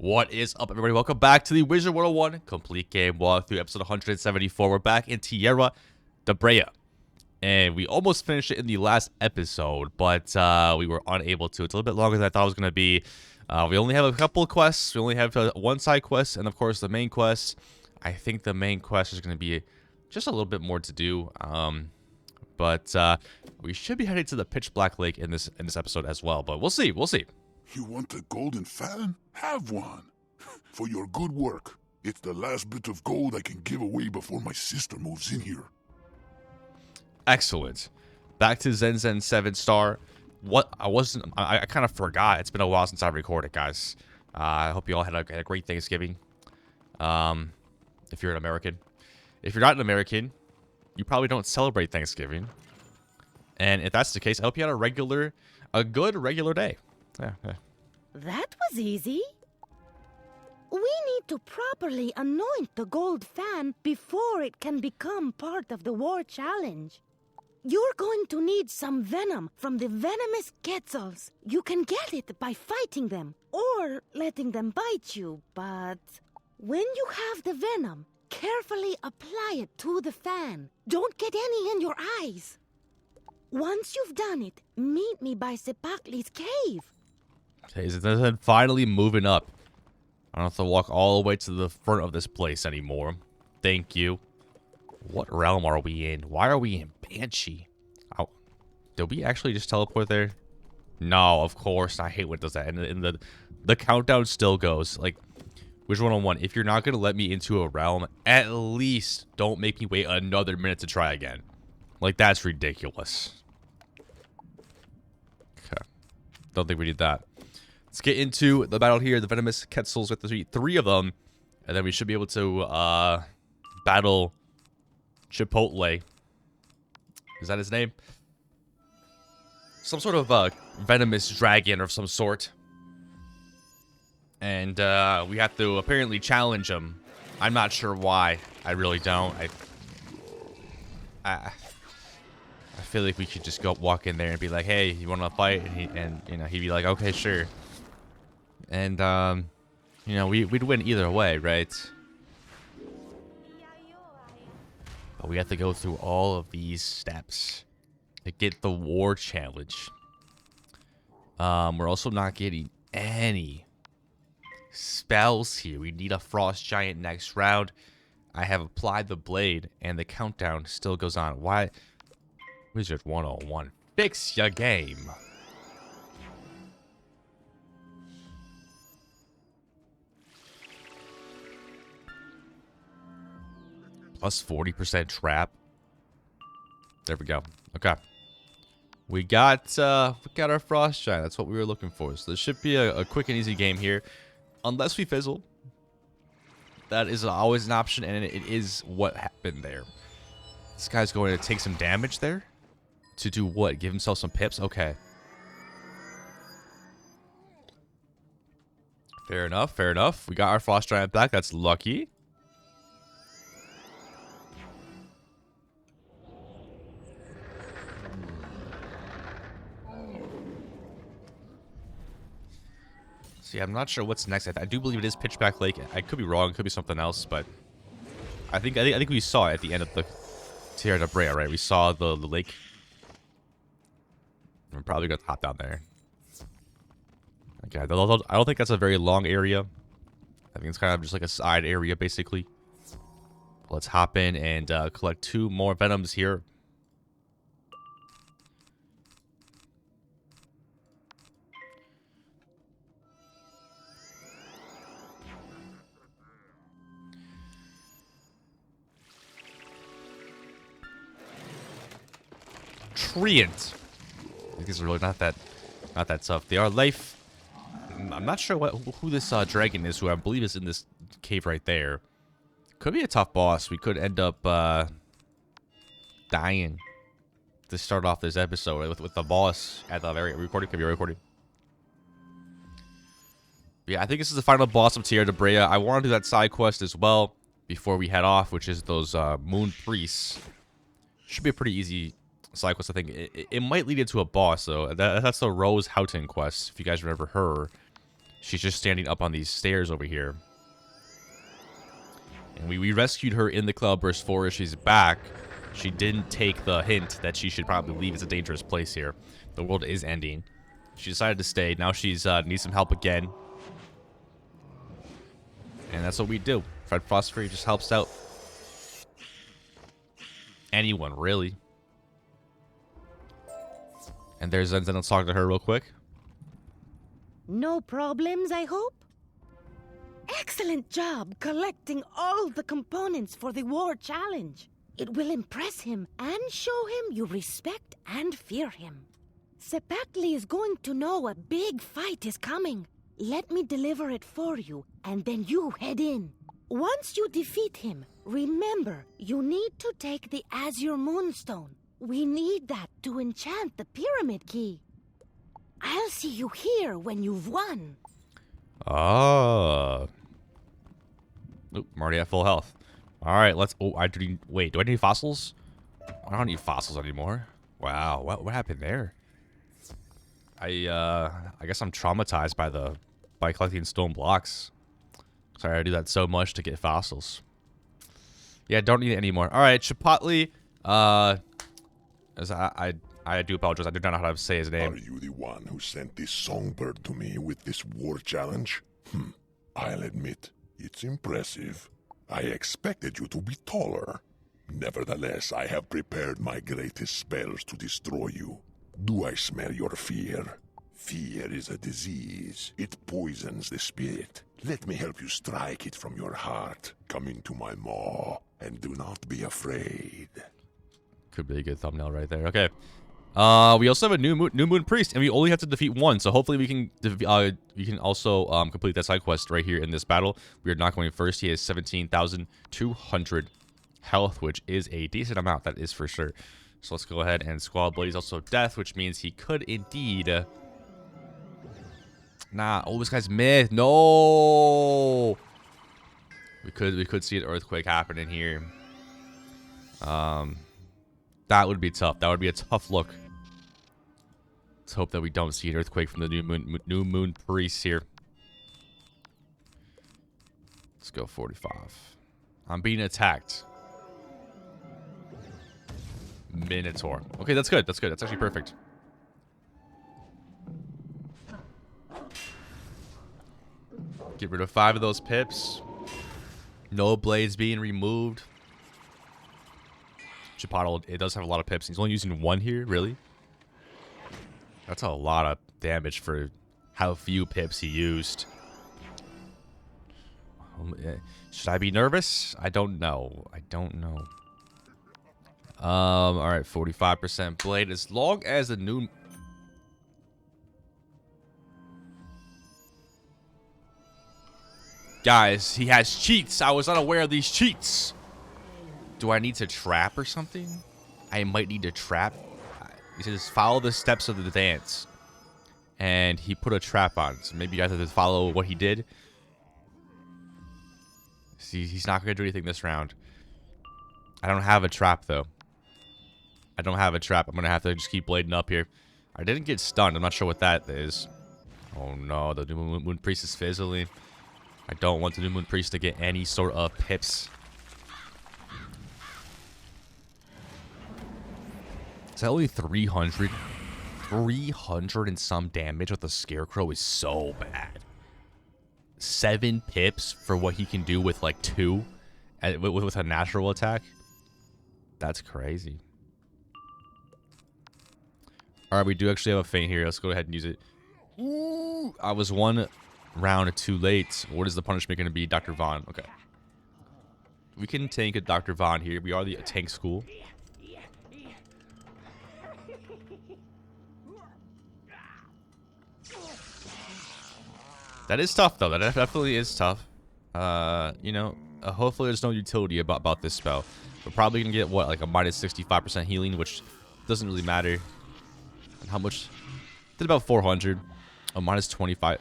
What is up, everybody? Welcome back to the Wizard101 complete game walkthrough, episode 174. We're back in Tierra de Brea, and we almost finished it in the last episode, but we were unable to. It's a little bit longer than I thought it was going to be. We only have a couple of quests. We only have one side quest, and of course the main quest. I think the main quest is going to be just a little bit more to do, but we should be heading to the Pitch Black Lake in this episode as well. But we'll see. We'll see. You want a golden fan? Have one. For your good work. It's the last bit of gold I can give away before my sister moves in here. Excellent. Back to Zen 7-star. I kind of forgot. It's been a while since I recorded, guys. I hope you all had a great Thanksgiving. If you're an American. If you're not an American, you probably don't celebrate Thanksgiving. And if that's the case, I hope you had a good regular day. Yeah. That was easy. We need to properly anoint the gold fan before it can become part of the war challenge. You're going to need some venom from the venomous quetzals. You can get it by fighting them or letting them bite you, but when you have the venom, carefully apply it to the fan. Don't get any in your eyes. Once you've done it, meet me by Cipactli's cave. Okay, so then finally moving up. I don't have to walk all the way to the front of this place anymore. Thank you. What realm are we in? Why are we in Banshee? Oh, did we actually just teleport there? No, of course. I hate when it does that. And the countdown still goes. Like, Wizard101, if you're not going to let me into a realm, at least don't make me wait another minute to try again. Like, that's ridiculous. Okay. Don't think we need that. Let's get into the battle here. The venomous quetzals, with the three of them. And then we should be able to battle Chipotle. Is that his name? Some sort of venomous dragon of some sort. And we have to apparently challenge him. I'm not sure why. I really don't. I feel like we should just go walk in there and be like, hey, you want to fight? And you know, he'd be like, okay, sure. And, you know, we'd win either way, right? But we have to go through all of these steps to get the war challenge. We're also not getting any spells here. We need a frost giant next round. I have applied the blade, and the countdown still goes on. Why? Wizard101, fix your game. Plus 40% trap. There we go. Okay. We got our frost giant. That's what we were looking for. So this should be a quick and easy game here. Unless we fizzle. That is always an option, and it is what happened there. This guy's going to take some damage there. To do what? Give himself some pips? Okay. Fair enough, fair enough. We got our frost giant back. That's lucky. See, I'm not sure what's next. I do believe it is Pitch Black Lake. I could be wrong. It could be something else, but I think we saw it at the end of the Tierra de Brea, right? We saw the lake. I'm probably gonna hop down there. Okay, I don't think that's a very long area. I think it's kind of just like a side area, basically. Let's hop in and collect 2 more venoms here. Treant. These are really not that tough. They are life. I'm not sure who this dragon is, who I believe is in this cave right there. Could be a tough boss. We could end up dying to start off this episode with the boss at the very recording. Could be recording. Yeah, I think this is the final boss of Tierra de Brea. I want to do that side quest as well before we head off, which is those moon priests. Should be a pretty easy side quest, I think. It might lead into a boss, though. That's the Rose Houghton quest, if you guys remember her. She's just standing up on these stairs over here. And we rescued her in the Cloudburst Forest. She's back. She didn't take the hint that she should probably leave. It's a dangerous place here. The world is ending. She decided to stay. Now she's needs some help again. And that's what we do. Fred Frostfury just helps out. Anyone, really. And there's Zen. Let's talk to her real quick. No problems, I hope? Excellent job collecting all the components for the war challenge. It will impress him and show him you respect and fear him. Cipactli is going to know a big fight is coming. Let me deliver it for you, and then you head in. Once you defeat him, remember, you need to take the Azure Moonstone. We need that to enchant the Pyramid Key. I'll see you here when you've won. Oh. Oop, I'm already at full health. Alright, let's... Oh, wait, do I need fossils? I don't need fossils anymore. Wow, what happened there? I guess I'm traumatized by collecting stone blocks. Sorry, I do that so much to get fossils. Yeah, don't need it anymore. Alright, Cipactli. As I do apologize. I do not know how to say his name. Are you the one who sent this songbird to me with this war challenge? I'll admit, it's impressive. I expected you to be taller. Nevertheless, I have prepared my greatest spells to destroy you. Do I smell your fear? Fear is a disease. It poisons the spirit. Let me help you strike it from your heart. Come into my maw, and do not be afraid. Could be a good thumbnail right there. Okay. We also have a new moon priest, and we only have to defeat one. So hopefully we can also complete that side quest right here in this battle. We are not going first. He has 17,200 health, which is a decent amount. That is for sure. So let's go ahead and Squall Blade is also death, which means he could indeed. Nah, oh, this guy's myth. No. We could see an earthquake happening here. That would be tough. That would be a tough look. Let's hope that we don't see an earthquake from the new moon priest here. Let's go 45. I'm being attacked. Minotaur. Okay, that's good. That's good. That's actually perfect. Get rid of 5 of those pips. No blades being removed. Chipotle, it does have a lot of pips. He's only using 1 here, really? That's a lot of damage for how few pips he used. Should I be nervous? I don't know. I don't know. Alright, 45% blade. As long as the new... Guys, he has cheats. I was unaware of these cheats. Do I need to trap or something? I might need to trap. He says follow the steps of the dance. And he put a trap on. So maybe you guys have to follow what he did. See, he's not going to do anything this round. I don't have a trap, though. I don't have a trap. I'm going to have to just keep blading up here. I didn't get stunned. I'm not sure what that is. Oh, no. The new moon priest is fizzling. I don't want the new moon priest to get any sort of pips. Is that only 300? 300 and some damage with the scarecrow is so bad. 7 pips for what he can do with like 2 with a natural attack. That's crazy. Alright, we do actually have a feint here. Let's go ahead and use it. Ooh, I was 1 round too late. What is the punishment going to be, Dr. Vaughn? Okay. We can tank a Dr. Vaughn here. We are the tank school. That is tough, though. That definitely is tough. You know, hopefully there's no utility about this spell. We're probably going to get, what, like a minus 65% healing, which doesn't really matter. And how much? Did about 400. A minus 25.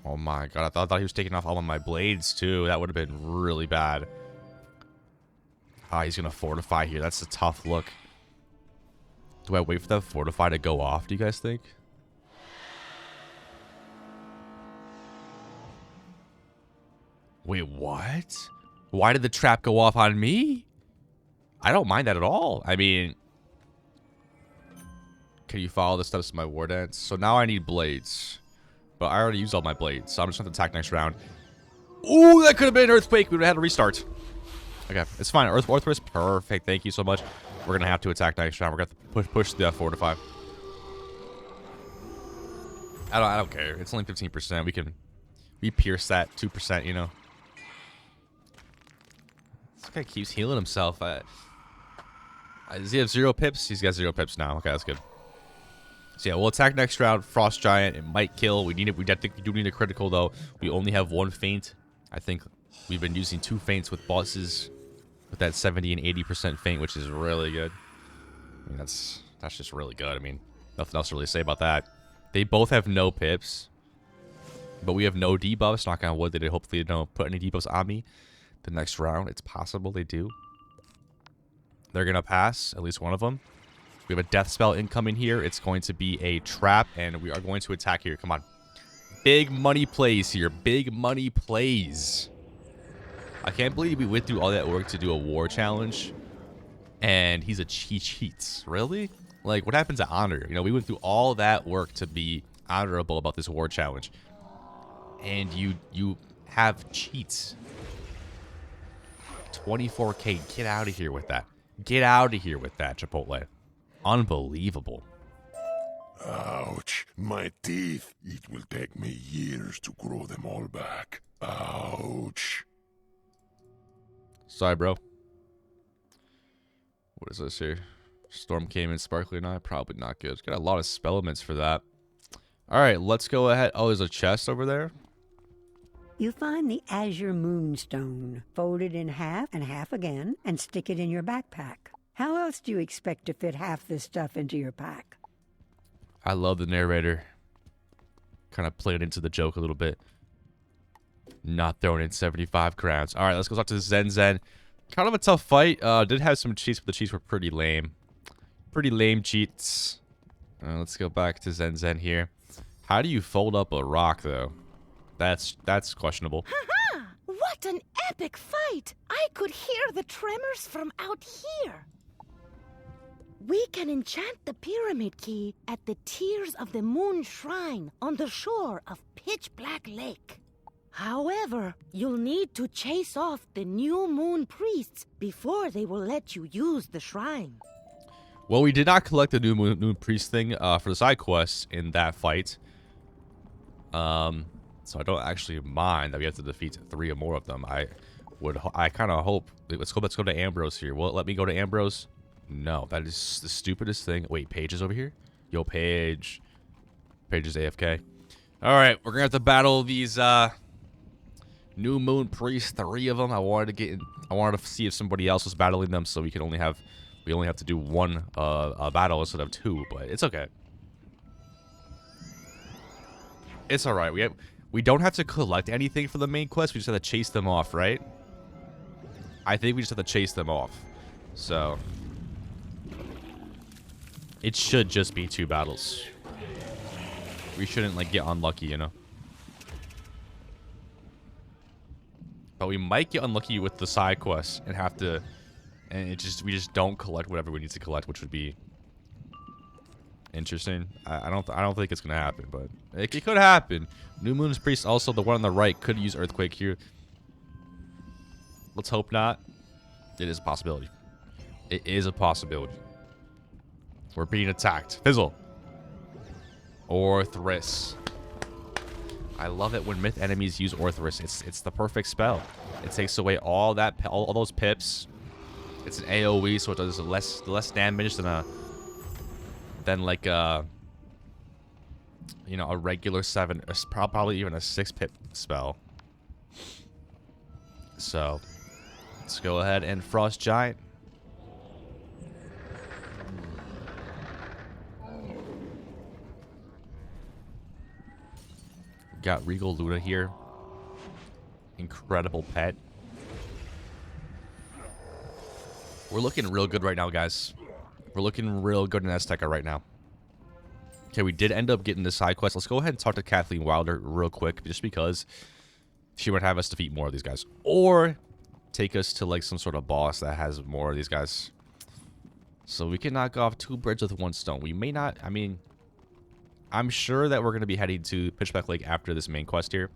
Oh my god, I thought he was taking off all of my blades, too. That would have been really bad. Ah, he's going to fortify here. That's a tough look. Do I wait for that fortify to go off, do you guys think? Wait, what? Why did the trap go off on me? I don't mind that at all. I mean, can you follow the steps of my war dance? So now I need blades. But I already used all my blades, so I'm just going to attack next round. Ooh, that could have been an earthquake. We would have had to restart. Okay, it's fine. Earthquake, perfect. Thank you so much. We're going to have to attack next round. We're going to have to push the fortify. I don't care. It's only 15%. We pierce that 2%, you know. This guy keeps healing himself. Does he have 0 pips? He's got 0 pips now. Okay, that's good. So yeah, we'll attack next round. Frost Giant. It might kill. We need it. I think we do need a critical though. We only have 1 feint. I think we've been using 2 feints with bosses with that 70 and 80% feint, which is really good. I mean, that's just really good. I mean, nothing else to really say about that. They both have no pips, but we have no debuffs. Knock on wood. They did hopefully don't put any debuffs on me the next round. It's possible they do. They're gonna pass at least one of them. We have a death spell incoming here. It's going to be a trap, and we are going to attack here. Come on. Big money plays here. Big money plays. I can't believe we went through all that work to do a war challenge, and he cheats. Really? Like, what happens to honor? You know, we went through all that work to be honorable about this war challenge, and you have cheats. 24K. Get out of here with that. Get out of here with that, Chipotle. Unbelievable. Ouch. My teeth. It will take me years to grow them all back. Ouch. Sorry, bro. What is this here? Storm came in, Sparkly and I. Probably not good. Got a lot of spell elements for that. Alright, let's go ahead. Oh, there's a chest over there. You find the azure moonstone, fold it in half and half again, and stick it in your backpack. How else do you expect to fit half this stuff into your pack? I love the narrator. Kind of played into the joke a little bit. Not throwing in 75 crowns. Alright, let's go talk to Zen Zen. Kind of a tough fight. Did have some cheats, but the cheats were pretty lame. Pretty lame cheats. Let's go back to Zen Zen here. How do you fold up a rock, though? That's questionable. Haha! What an epic fight! I could hear the tremors from out here. We can enchant the pyramid key at the Tears of the Moon Shrine on the shore of Pitch Black Lake. However, you'll need to chase off the new moon priests before they will let you use the shrine. Well, we did not collect the new moon priest thing for the side quests in that fight. So I don't actually mind that we have to defeat 3 or more of them. I kind of hope. Let's go to Ambrose here. Will it let me go to Ambrose? No, that is the stupidest thing. Wait, Paige is over here? Yo, Paige. Paige is AFK. Alright, we're gonna have to battle these new moon priests, 3 of them. I wanted to see if somebody else was battling them, so we only have to do 1 battle instead of 2, but it's okay. It's alright. We don't have to collect anything for the main quest. We just have to chase them off, right? I think we just have to chase them off. So it should just be 2 battles. We shouldn't like get unlucky, you know. But we might get unlucky with the side quests and have to, and we just don't collect whatever we need to collect, which would be interesting. I don't think it's gonna happen, but it could happen. New Moon's Priest, also the one on the right, could use Earthquake here. Let's hope not. It is a possibility. It is a possibility. We're being attacked. Fizzle. Orthrus. I love it when myth enemies use Orthrus. It's the perfect spell. It takes away all those pips. It's an AoE, so it does less damage than like a regular 7, probably even a 6 pip spell. So let's go ahead and Frost Giant. Got Regal Luna here. Incredible pet. We're looking real good right now, guys. We're looking real good in Azteca right now. Okay, we did end up getting the side quest. Let's go ahead and talk to Kathleen Wilder real quick, just because she would have us defeat more of these guys. Or take us to like some sort of boss that has more of these guys. So we can knock off 2 birds with 1 stone. We may not, I mean, I'm sure that we're going to be heading to Pitchback Lake after this main quest here.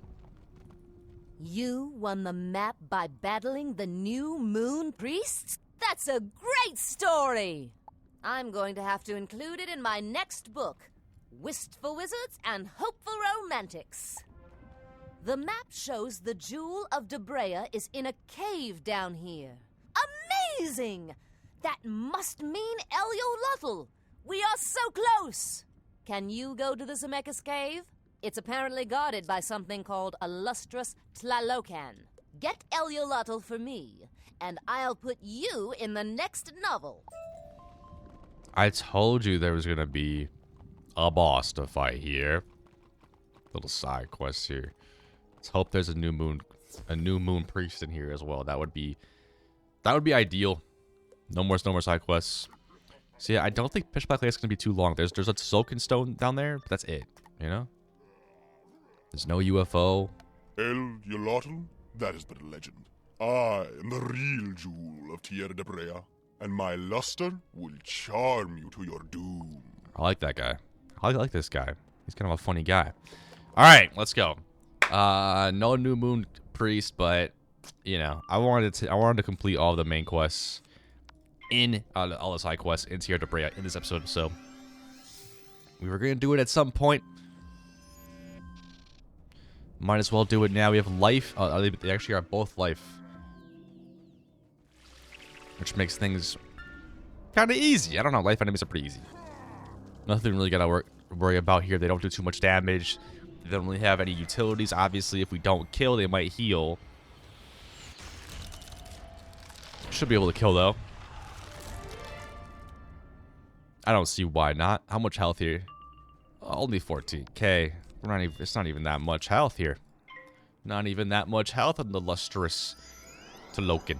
You won the map by battling the new moon priests? That's a great story! I'm going to have to include it in my next book, Wistful Wizards and Hopeful Romantics. The map shows the Jewel of Debrea is in a cave down here. Amazing! That must mean Nauyotol. We are so close! Can you go to the Zemeckis cave? It's apparently guarded by something called a lustrous Tlalocan. Get Nauyotol for me, and I'll put you in the next novel. I told you there was going to be a boss to fight here. Little side quest here. Let's hope there's a new moon priest in here as well. That would be ideal. No more side quests. See, I don't think Pitchback Lake is going to be too long. There's a soaking stone down there, but that's it, you know? There's no UFO. Nauyotol? That is but a legend. I am the real jewel of Tierra de Brea, and my luster will charm you to your doom. I like that guy. I like this guy. He's kind of a funny guy. All right, let's go. No new moon priest, but you know, I wanted to complete all of the main quests in all the side quests in Tierra de Brea in this episode. So we were gonna do it at some point. Might as well do it now. We have life. They actually are both life, which makes things kind of easy. I don't know. Life enemies are pretty easy. Nothing really gotta worry about here. They don't do too much damage. They don't really have any utilities. Obviously, if we don't kill, they might heal. Should be able to kill though. I don't see why not. How much health here? Only 14k. It's not even that much health here. Not even that much health on the lustrous Tlalocan.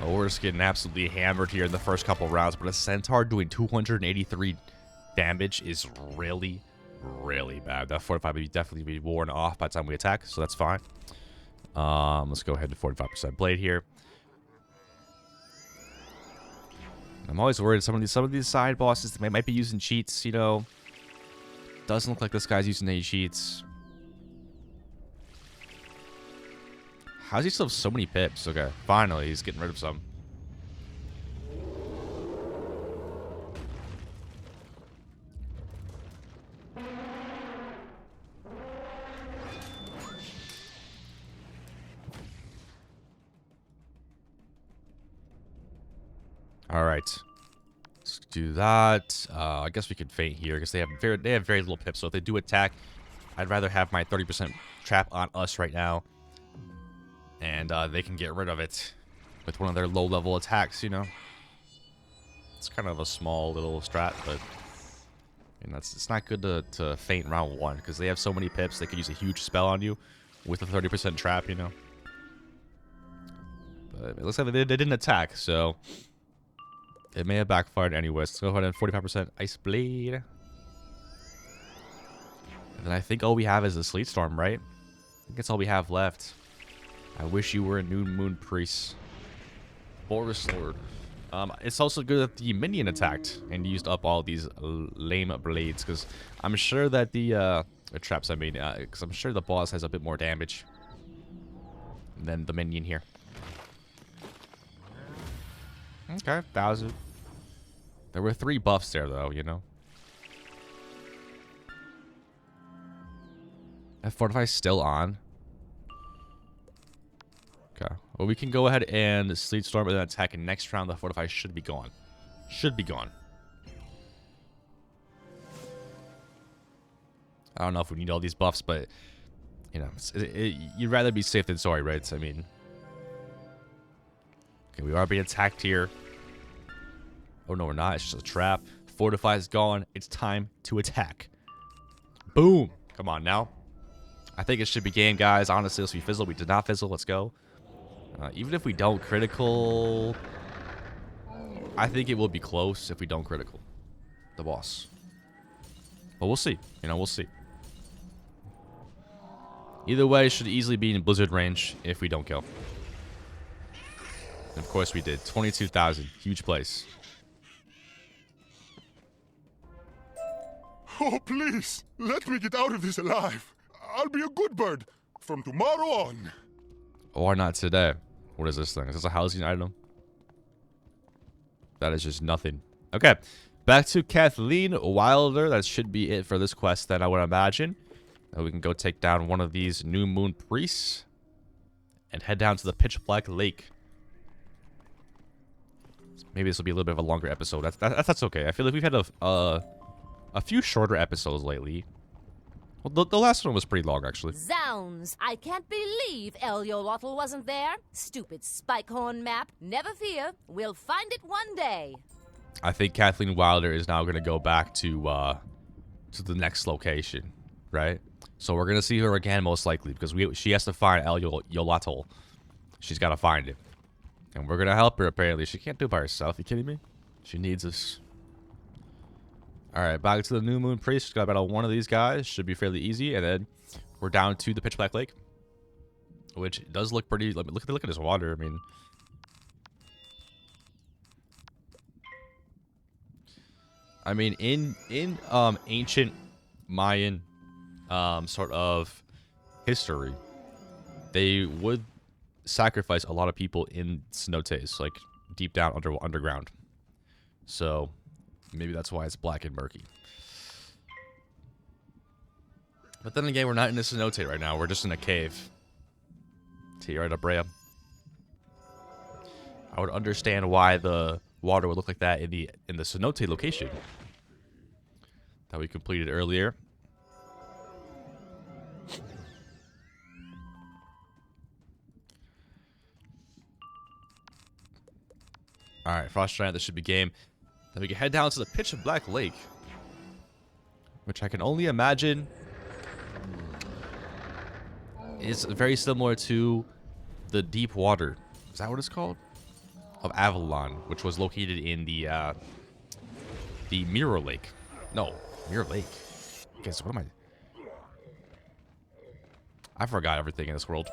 Oh, we're just getting absolutely hammered here in the first couple rounds, but a centaur doing 283 damage is really, really bad. That 45 would definitely be worn off by the time we attack, so that's fine. Let's go ahead to 45% blade here. I'm always worried some of these side bosses they might be using cheats, you know. Doesn't look like this guy's using any cheats. How's he still have so many pips? Okay, finally he's getting rid of some. All right, let's do that. I guess we could feint here because they have very little pips. So if they do attack, I'd rather have my 30% trap on us right now, and they can get rid of it with one of their low-level attacks. You know, it's kind of a small little strat, but it's not good to feint round 1 because they have so many pips. They could use a huge spell on you with a 30% trap. You know, but it looks like they didn't attack, so. It may have backfired anyways. Let's go ahead and 45% Ice Blade. And then I think all we have is the Sleet Storm, right? I think that's all we have left. I wish you were a New Moon Priest. Boris Lord. It's also good that the minion attacked and used up all these lame blades. Because I'm sure that the traps, I mean, because I'm sure the boss has a bit more damage than the minion here. Okay, 1,000. There were 3 buffs there, though, you know. That Fortify still on. Okay. Well, we can go ahead and Sleet Storm and then attack, and next round the Fortify should be gone. Should be gone. I don't know if we need all these buffs, but, you know, you'd rather be safe than sorry, right? I mean... Okay, we are being attacked here. Oh, no, we're not. It's just a trap. Fortify is gone. It's time to attack. Boom. Come on now. I think it should be game, guys. Honestly, if we fizzle, we did not fizzle. Let's go. Even if we don't critical, I think it will be close if we don't critical the boss. But we'll see. You know, we'll see. Either way, should easily be in blizzard range if we don't kill. And of course we did. 22,000. Huge place. Oh, please, let me get out of this alive. I'll be a good bird from tomorrow on. Or not today. What is this thing? Is this a housing item? That is just nothing. Okay. Back to Kathleen Wilder. That should be it for this quest then, I would imagine. We can go take down one of these new moon priests. And head down to the pitch black lake. Maybe this will be a little bit of a longer episode. That's okay. I feel like we've had a few shorter episodes lately. Well, the last one was pretty long, actually. Zounds! I can't believe Nauyotol wasn't there. Stupid spikehorn map. Never fear. We'll find it one day. I think Kathleen Wilder is now going to go back to the next location, right? So we're going to see her again, most likely, because she has to find Nauyotol. She's got to find it. And we're going to help her, apparently. She can't do it by herself. You kidding me? She needs us. Alright, back to the New Moon Priest. Got about one of these guys. Should be fairly easy. And then we're down to the Pitch Black Lake. Which does look pretty... Look at this water. I mean, in ancient Mayan sort of history, they would sacrifice a lot of people in cenotes, like deep down underground. So maybe that's why it's black and murky. But then again, we're not in a cenote right now. We're just in a cave. Tierra de Brea. I would understand why the water would look like that in the cenote location that we completed earlier. Alright, Frost Giant, this should be game. Then we can head down to the Pitch Black Lake, which I can only imagine is very similar to the Deep Water. Is that what it's called? Of Avalon, which was located in the Mirror Lake. No, Mirror Lake. Guess what am I forgot everything in this world.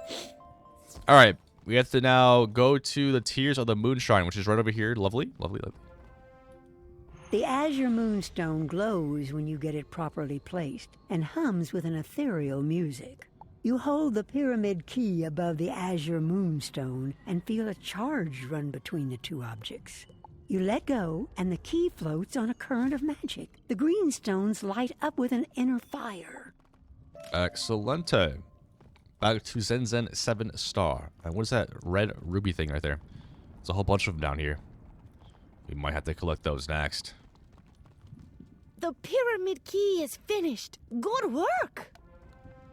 Alright, we have to now go to the Tears of the Moonshine, which is right over here. Lovely, lovely, lovely. The azure moonstone glows when you get it properly placed and hums with an ethereal music. You hold the pyramid key above the azure moonstone and feel a charge run between the two objects. You let go, and the key floats on a current of magic. The green stones light up with an inner fire. Excellente. Back to Zen 7-star. And what is that red ruby thing right there? There's a whole bunch of them down here. We might have to collect those next. The pyramid key is finished. Good work!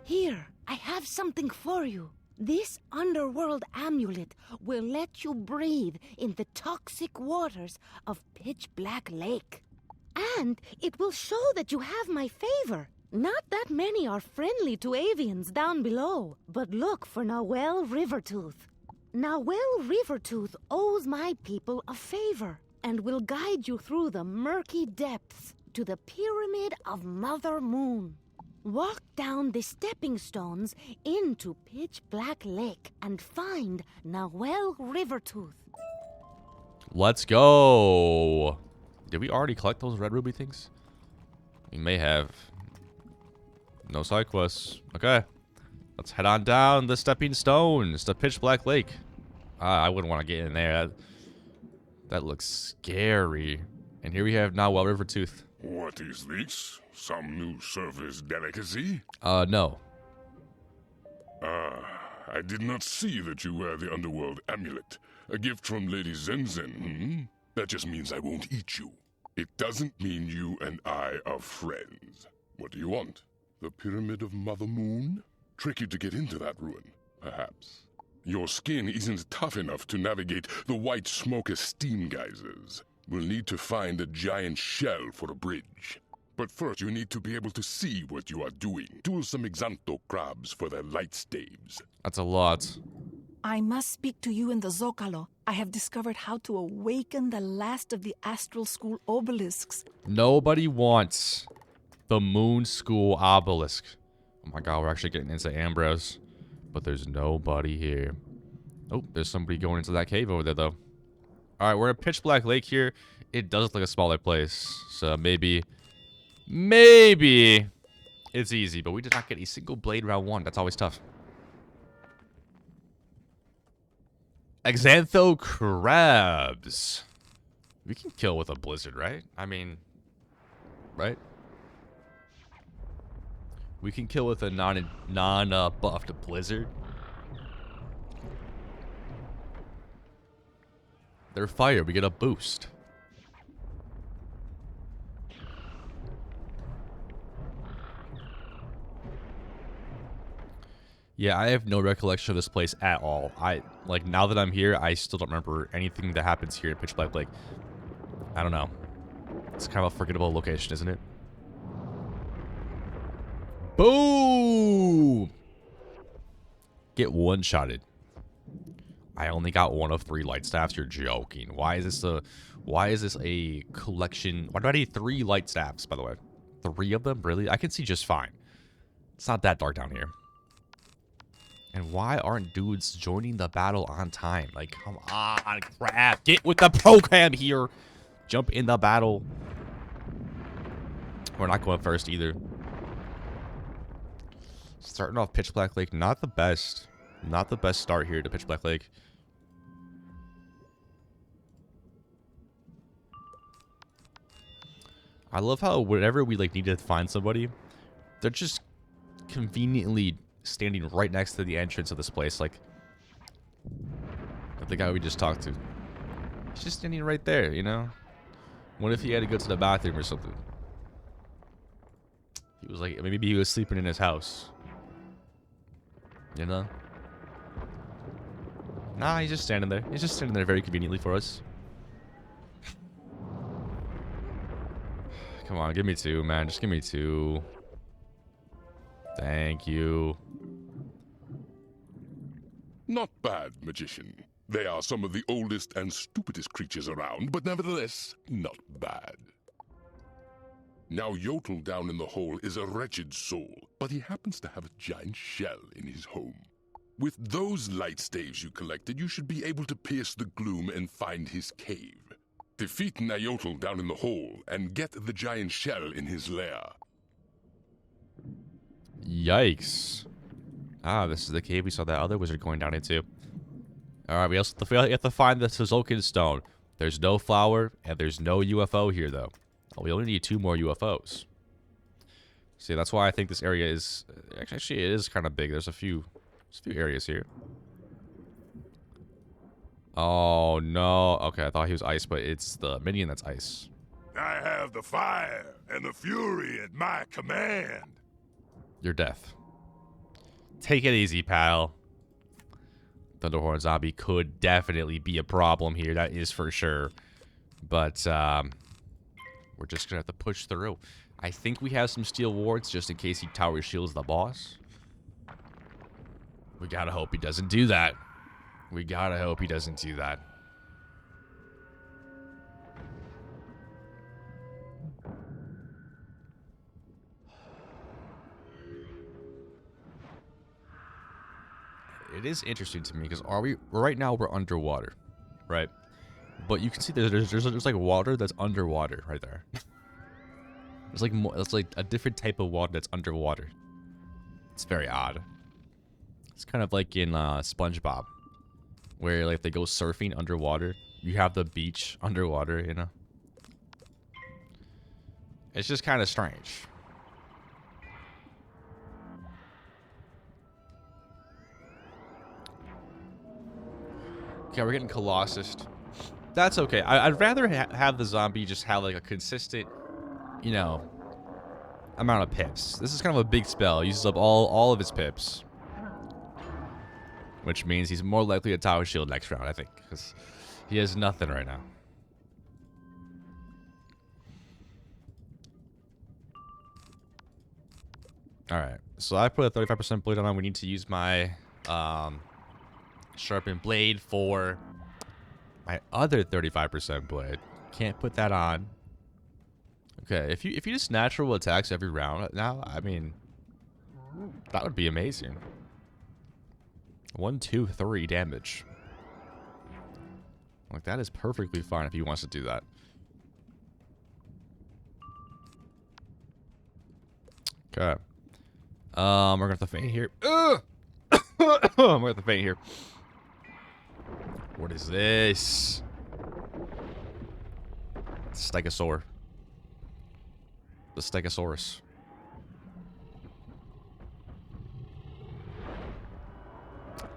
Here, I have something for you. This underworld amulet will let you breathe in the toxic waters of Pitch Black Lake. And it will show that you have my favor. Not that many are friendly to avians down below, but look for Nauyotol Rivertooth. Nauyotol Rivertooth owes my people a favor and will guide you through the murky depths to the Pyramid of Mother Moon. Walk down the stepping stones into Pitch Black Lake and find Nauyotol Rivertooth. Let's go. Did we already collect those red ruby things? We may have. No side quests. Okay. Let's head on down the stepping stones to Pitch Black Lake. I wouldn't want to get in there. That looks scary. And here we have Nauyotol Rivertooth. What is this? Some new service delicacy? No. I did not see that you wear the underworld amulet. A gift from Lady Zenzen, That just means I won't eat you. It doesn't mean you and I are friends. What do you want? The Pyramid of Mother Moon? Tricky to get into that ruin, perhaps. Your skin isn't tough enough to navigate the white smoke of steam geysers. We'll need to find a giant shell for a bridge. But first you need to be able to see what you are doing. Duel some Exanto crabs for their light staves. That's a lot. I must speak to you in the Zocalo. I have discovered how to awaken the last of the Astral School obelisks. Nobody wants the Moon School obelisk. Oh my god, we're actually getting into Ambrose. But there's nobody here. Oh, there's somebody going into that cave over there, though. Alright, we're in Pitch Black Lake here. It does look like a smaller place. So maybe it's easy. But we did not get a single blade round 1. That's always tough. Exantho crabs. We can kill with a blizzard, right? I mean, right? We can kill with a non-buffed blizzard. They're fire. We get a boost. Yeah, I have no recollection of this place at all. Like, now that I'm here, I still don't remember anything that happens here in Pitch Black Lake. I don't know. It's kind of a forgettable location, isn't it? Boom! Get one-shotted. I only got 1 of 3 light staffs. You're joking. Why is this a collection? Why do I need 3 light staffs, by the way? 3 of them? Really? I can see just fine. It's not that dark down here. And why aren't dudes joining the battle on time? Like, come on, crap. Get with the program here. Jump in the battle. We're not going first either. Starting off Pitch Black Lake, not the best. Not the best start here to Pitch Black Lake. I love how whenever we like need to find somebody, they're just conveniently standing right next to the entrance of this place. Like the guy we just talked to. He's just standing right there, you know? What if he had to go to the bathroom or something? He was like, maybe he was sleeping in his house. You know? Nah, he's just standing there. He's just standing there very conveniently for us. Come on, give me 2, man. Just give me 2. Thank you. Not bad, magician. They are some of the oldest and stupidest creatures around, but nevertheless, not bad. Nauyotol down in the hole is a wretched soul, but he happens to have a giant shell in his home. With those light staves you collected, you should be able to pierce the gloom and find his cave. Defeat Nauyotol down in the hole and get the giant shell in his lair. Yikes. Ah, this is the cave we saw that other wizard going down into. Alright, we have to find the Suzoken stone. There's no flower, and there's no UFO here, though. Oh, we only need 2 more UFOs. See, that's why I think this area is... Actually, it is kind of big. There's a few areas here. Oh, no. Okay, I thought he was ice, but it's the minion that's ice. I have the fire and the fury at my command. You're deaf. Take it easy, pal. Thunderhorn Zombie could definitely be a problem here. That is for sure. But, we're just going to have to push through. I think we have some steel wards just in case he tower shields the boss. We gotta hope he doesn't do that. We gotta hope he doesn't do that. It is interesting to me because right now we're underwater, right? But you can see there's like water that's underwater right there. It's like a different type of water that's underwater. It's very odd. It's kind of like in SpongeBob, where like they go surfing underwater. You have the beach underwater, you know. It's just kind of strange. Okay, we're getting Colossus. That's okay. I'd rather have the zombie just have like a consistent, you know, amount of pips. This is kind of a big spell. It uses up all of his pips. Which means he's more likely to tower shield next round, I think. Because he has nothing right now. Alright, so I put a 35% blade on. We need to use my sharpened blade for my other 35% blade. Can't put that on. Okay, if you just natural attacks every round now, I mean, that would be amazing. 1, 2, 3 damage. Like, that is perfectly fine if he wants to do that. Okay. We're gonna have to faint here. We're gonna have to faint here. What is this? Stegosaur. The Stegosaurus.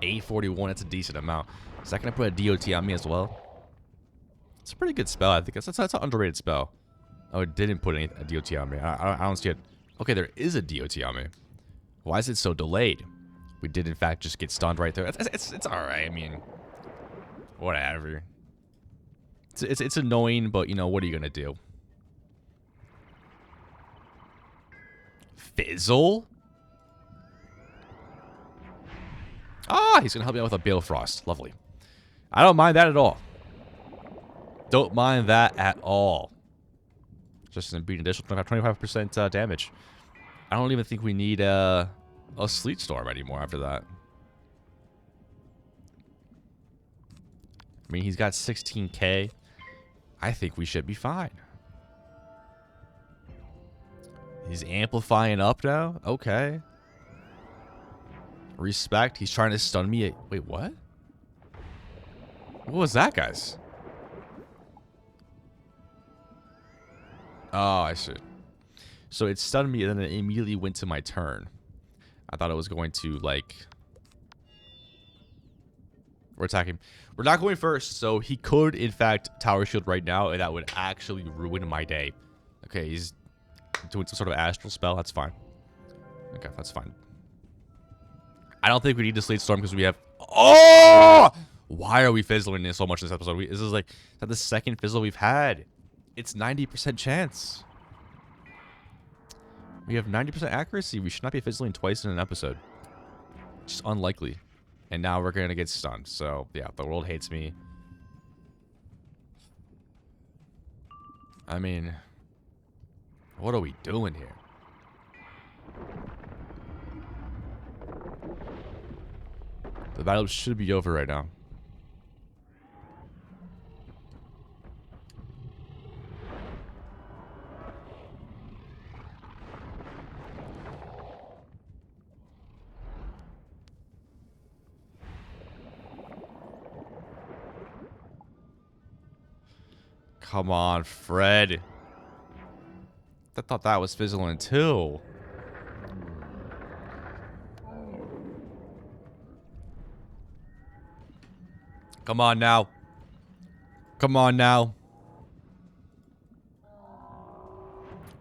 $841, that's a decent amount. Is that gonna put a DOT on me as well? It's a pretty good spell. I think that's an underrated spell. Oh, it didn't put a DOT on me. I don't see it. Okay, there is a DOT on me. Why is it so delayed? We did, in fact, just get stunned right there. It's alright. I mean, whatever. It's annoying, but, you know, what are you going to do? Fizzle? Ah, he's going to help me out with a Balefrost. Lovely. I don't mind that at all. Don't mind that at all. Just an additional 25% damage. I don't even think we need a Sleet Storm anymore after that. I mean, he's got 16k. I think we should be fine. He's amplifying up now? Okay. Respect. He's trying to stun me. Wait, what? What was that, guys? Oh, I see. So it stunned me, and then it immediately went to my turn. I thought it was going to, like... We're attacking. We're not going first, so he could, in fact, Tower Shield right now, and that would actually ruin my day. Okay, he's doing some sort of astral spell. That's fine. Okay, that's fine. I don't think we need to Sleet Storm because we have... Oh! Why are we fizzling this so much this episode? This is like the second fizzle we've had. It's 90% chance. We have 90% accuracy. We should not be fizzling twice in an episode. Just unlikely. And now we're going to get stunned. So, yeah, the world hates me. I mean, what are we doing here? The battle should be over right now. Come on, Fred. I thought that was fizzling too. Come on now. Come on now.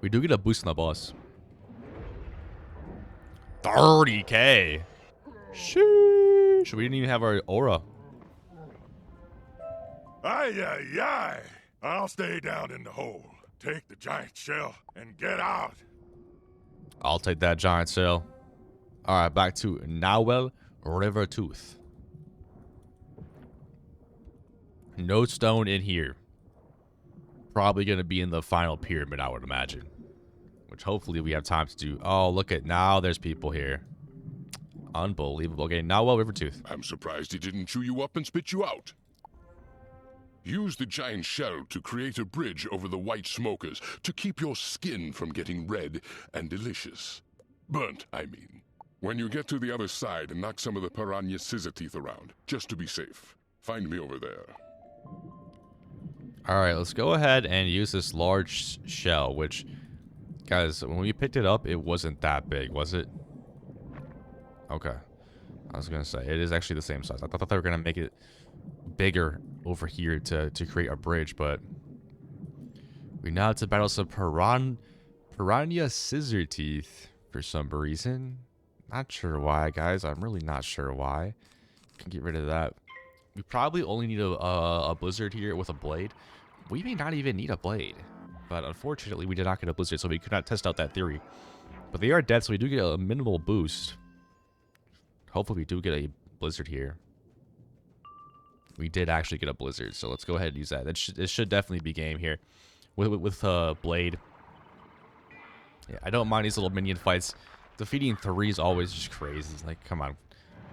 We do get a boost on the boss. 30k. Sheesh. We didn't even have our aura. Ay, ay, ay. I'll stay down in the hole. Take the giant shell and get out. I'll take that giant shell. Alright, back to Nauyotol River Tooth. No stone in here. Probably going to be in the final pyramid, I would imagine. Which hopefully we have time to do. Oh, look at now. There's people here. Unbelievable. Okay, Nauyotol River Tooth. I'm surprised he didn't chew you up and spit you out. Use the giant shell to create a bridge over the white smokers to keep your skin from getting red and delicious. Burnt, I mean. When you get to the other side and knock some of the piranha scissor teeth around, just to be safe. Find me over there. Alright, let's go ahead and use this large shell, which, guys, when we picked it up, it wasn't that big, was it? Okay. I was going to say, it is actually the same size. I thought they were going to make it bigger over here to create a bridge, but we now have to battle some piranha scissor teeth for some reason. Not sure why, guys. I'm really not sure why. Can get rid of that. We probably only need a blizzard here with a blade. We may not even need a blade, but unfortunately we did not get a blizzard, so we could not test out that theory. But they are dead, so we do get a minimal boost. Hopefully we do get a blizzard here. We did actually get a blizzard, so let's go ahead and use that. It should definitely be game here. With Blade. Yeah, I don't mind these little minion fights. Defeating 3 is always just crazy. It's like, come on.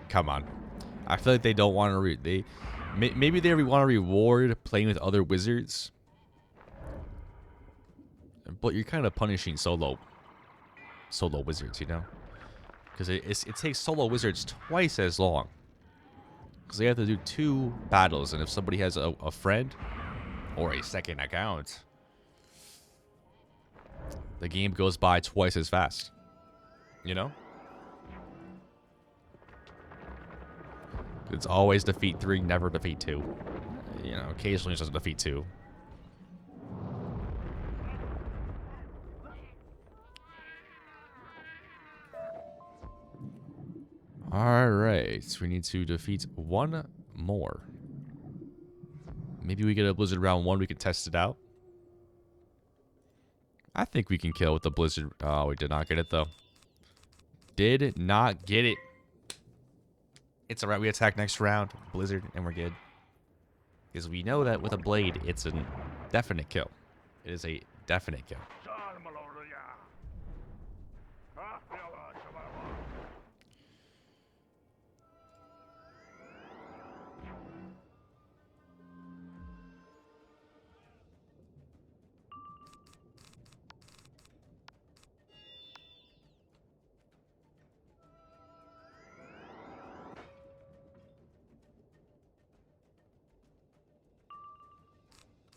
Come on. I feel like they don't want to... Maybe they want to reward playing with other wizards. But you're kind of punishing solo wizards, you know? Because it takes solo wizards twice as long. Because they have to do 2 battles. And if somebody has a friend or a second account, the game goes by twice as fast. You know? It's always defeat 3, never defeat 2. You know, occasionally it's just defeat 2. Alright, we need to defeat 1 more. Maybe we get a blizzard round 1, we can test it out. I think we can kill with the blizzard. Oh, we did not get it though. Did not get it. It's alright, we attack next round, blizzard, and we're good. Because we know that with a blade, it's a definite kill. It is a definite kill.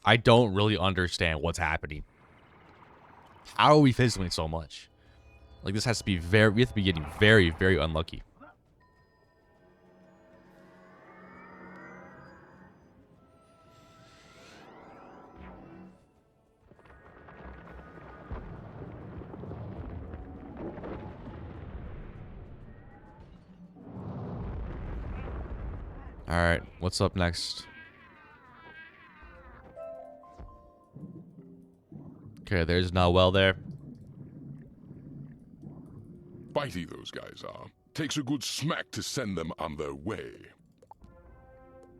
I don't really understand what's happening. How are we fizzling so much? Like, this has to be we have to be getting very, very unlucky. Alright, what's up next? Okay, there's Nauyotol there. Bitey those guys are. Takes a good smack to send them on their way.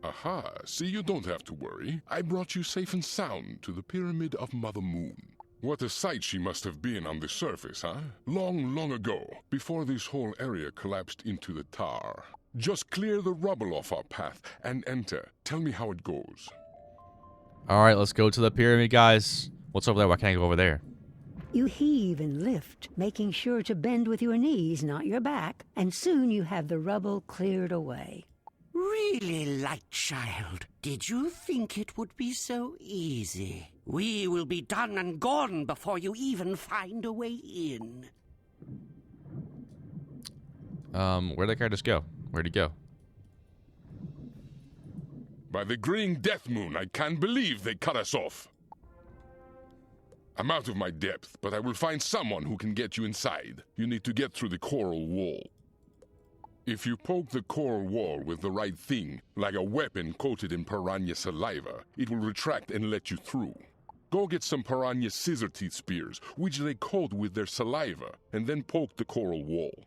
Aha, see, you don't have to worry. I brought you safe and sound to the Pyramid of Mother Moon. What a sight she must have been on the surface, huh? Long, long ago, before this whole area collapsed into the tar. Just clear the rubble off our path and enter. Tell me how it goes. Alright, let's go to the pyramid, guys. What's over there? Why can't I go over there? You heave and lift, making sure to bend with your knees, not your back, and soon you have the rubble cleared away. Really, light child, did you think it would be so easy? We will be done and gone before you even find a way in. Where'd that guy just go? Where'd he go? By the green death moon, I can't believe they cut us off. I'm out of my depth, but I will find someone who can get you inside. You need to get through the coral wall. If you poke the coral wall with the right thing, like a weapon coated in piranha saliva, it will retract and let you through. Go get some piranha scissor teeth spears, which they coat with their saliva, and then poke the coral wall.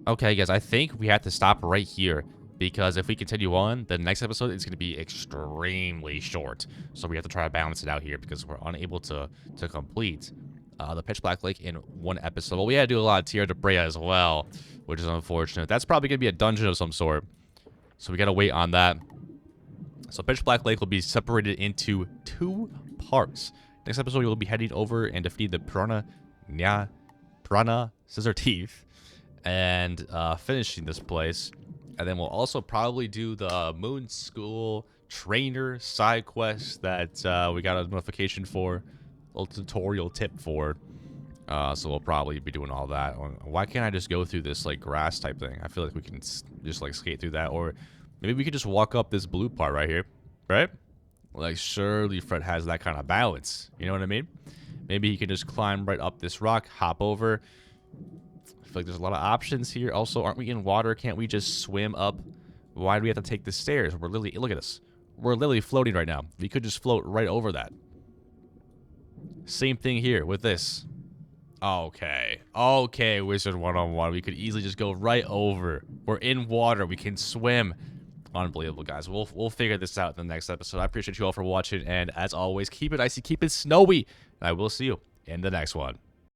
Okay, guys, I think we have to stop right here. Because if we continue on, the next episode is going to be extremely short. So we have to try to balance it out here because we're unable to complete the Pitch Black Lake in 1 episode. Well, we had to do a lot of Tierra de Brea as well, which is unfortunate. That's probably going to be a dungeon of some sort. So we got to wait on that. So Pitch Black Lake will be separated into 2 parts. Next episode, we will be heading over and defeating the Piranha Scissor Teeth and finishing this place. And then we'll also probably do the Moon School Trainer side quest that we got a notification for, a little tutorial tip for. So we'll probably be doing all that. Why can't I just go through this like grass type thing? I feel like we can just like skate through that, or maybe we could just walk up this blue part right here, right? Like surely Fred has that kind of balance. You know what I mean? Maybe he can just climb right up this rock, hop over. I feel like there's a lot of options here. Also, aren't we in water? Can't we just swim up? Why do we have to take the stairs? We're literally, look at us. We're literally floating right now. We could just float right over that. Same thing here with this. Okay. Okay, Wizard101. We could easily just go right over. We're in water. We can swim. Unbelievable, guys. We'll figure this out in the next episode. I appreciate you all for watching. And as always, keep it icy, keep it snowy. And I will see you in the next one.